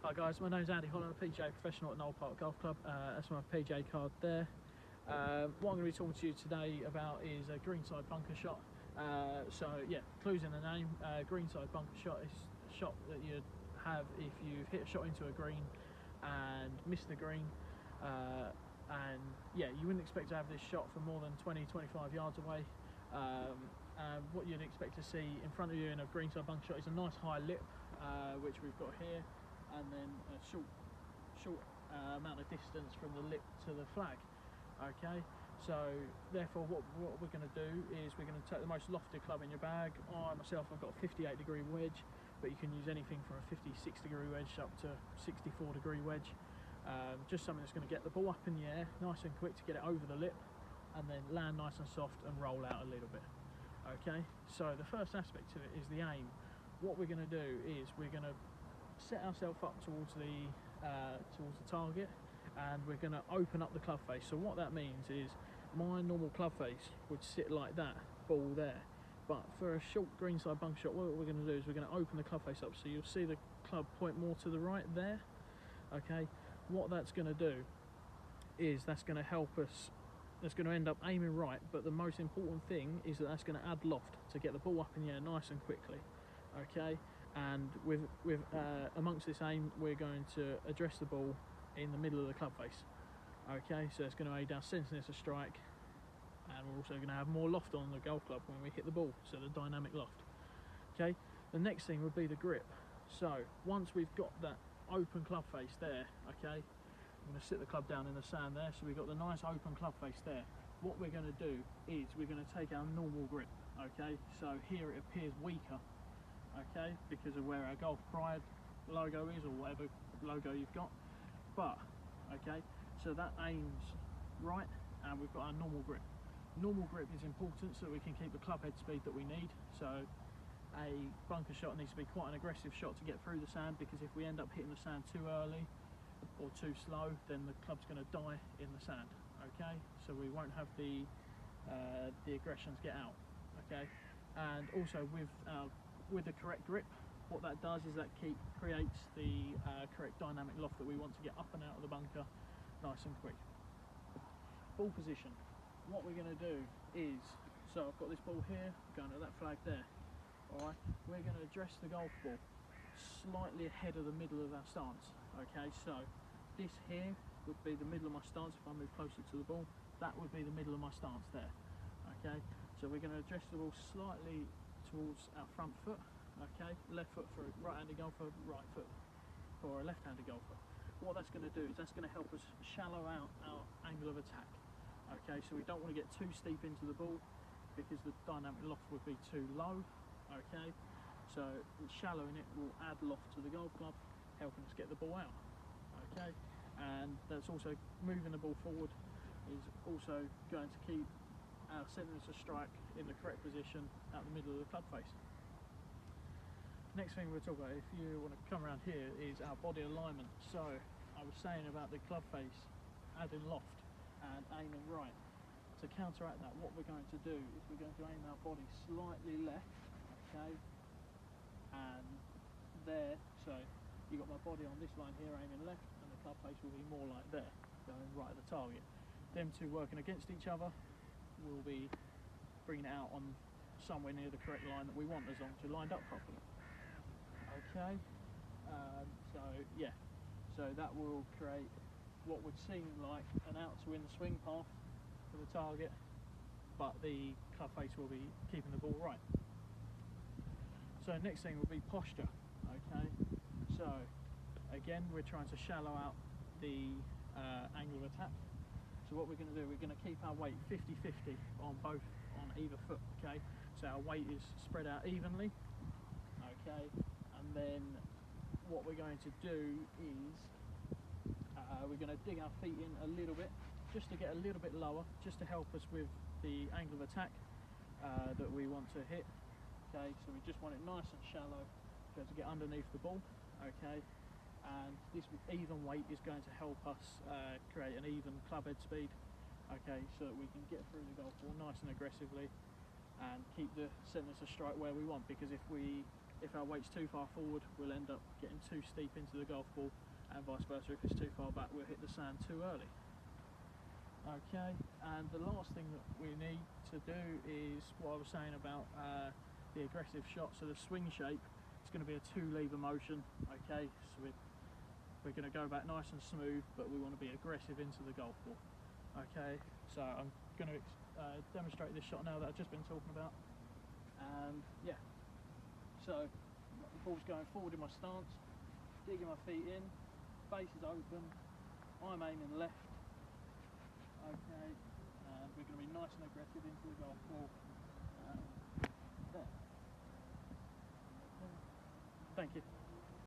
Hi guys, my name's Andy Holland, a PGA professional at Knoll Park Golf Club. That's my PGA card there. What I'm going to be talking to you today about is a greenside bunker shot. So yeah, clues in the name. Greenside bunker shot is a shot that you'd have if you've hit a shot into a green and missed the green. And yeah, you wouldn't expect to have this shot from more than 20-25 yards away. What you'd expect to see in front of you in a greenside bunker shot is a nice high lip, which we've got here, and then a short amount of distance from the lip to the flag. Okay, so therefore what we're going to do is we're going to take the most lofted club in your bag. I've got a 58-degree wedge, but you can use anything from a 56-degree wedge up to 64-degree wedge. Just something that's going to get the ball up in the air nice and quick to get it over the lip, and then land nice and soft and roll out a little bit. Okay, so the first aspect to it is the aim. What we're going to do is we're going to set ourselves up towards the target, and we're going to open up the club face. So what that means is my normal club face would sit like that, ball there, but for a short greenside bunker shot, what we're going to do is we're going to open the club face up, so you'll see the club point more to the right there. Okay, what that's going to do is that's going to help us, that's going to end up aiming right, but the most important thing is that's going to add loft to get the ball up in the air nice and quickly. Okay, and with amongst this aim, we're going to address the ball in the middle of the club face. Okay, so it's going to aid our centeredness of strike, and we're also going to have more loft on the golf club when we hit the ball, so the dynamic loft. Okay, the next thing would be the grip. So once we've got that open club face there, okay, I'm going to sit the club down in the sand there, so we've got the nice open club face there. What we're going to do is we're going to take our normal grip. Okay, so here it appears weaker, okay, because of where our Golf Pride logo is, or whatever logo you've got, but okay, so that aims right, and we've got our normal grip. Normal grip is important so we can keep the club head speed that we need. So a bunker shot needs to be quite an aggressive shot to get through the sand, because if we end up hitting the sand too early or too slow, then the club's going to die in the sand. Okay, so we won't have the aggressions get out. Okay, and also with the correct grip, what that does is that creates the correct dynamic loft that we want to get up and out of the bunker nice and quick. Ball position. What we're going to do is, so I've got this ball here going to that flag there. Alright, we're going to address the golf ball slightly ahead of the middle of our stance. Okay, so this here would be the middle of my stance. If I move closer to the ball, that would be the middle of my stance there. Okay, so we're going to address the ball slightly towards our front foot. Okay, left foot for a right-handed golfer, right foot for a left-handed golfer. What that's going to do is that's going to help us shallow out our angle of attack. Okay, so we don't want to get too steep into the ball because the dynamic loft would be too low. Okay, so shallowing it will add loft to the golf club, helping us get the ball out. Okay, and that's also moving the ball forward is also going to keep our centeredness of strike in the correct position at the middle of the club face. Next thing we'll talk about, if you want to come around here, is our body alignment. So I was saying about the club face adding loft and aiming right. To counteract that, what we're going to do is we're going to aim our body slightly left, okay, and there, so you've got my body on this line here aiming left, and the club face will be more like there, going right at the target. Them two working against each other will be bringing it out on somewhere near the correct line that we want, as long as you're lined up properly. Okay, so yeah, so that will create what would seem like an out to win the swing path for the target, but the club face will be keeping the ball right. So next thing will be posture. Okay, so again we're trying to shallow out the angle of attack. So what we're going to do, we're going to keep our weight 50-50 on either foot. Okay, so our weight is spread out evenly. Okay, and then what we're going to do is we're going to dig our feet in a little bit, just to get a little bit lower, just to help us with the angle of attack that we want to hit. Okay, so we just want it nice and shallow, so to get underneath the ball. Okay, and this even weight is going to help us create an even club head speed. Okay, so that we can get through the golf ball nice and aggressively and keep the centeredness of strike where we want, because if we If our weight's too far forward, we'll end up getting too steep into the golf ball, and vice versa. If it's too far back, we'll hit the sand too early. Okay, and the last thing that we need to do is what I was saying about the aggressive shot. So the swing shape is going to be a 2-lever motion. Okay, so we're going to go back nice and smooth, but we want to be aggressive into the golf ball. Okay, so I'm going to demonstrate this shot now that I've just been talking about. And yeah, so the ball's going forward in my stance, digging my feet in, base is open, I'm aiming left. Okay, and we're going to be nice and aggressive into the golf ball. There. Thank you.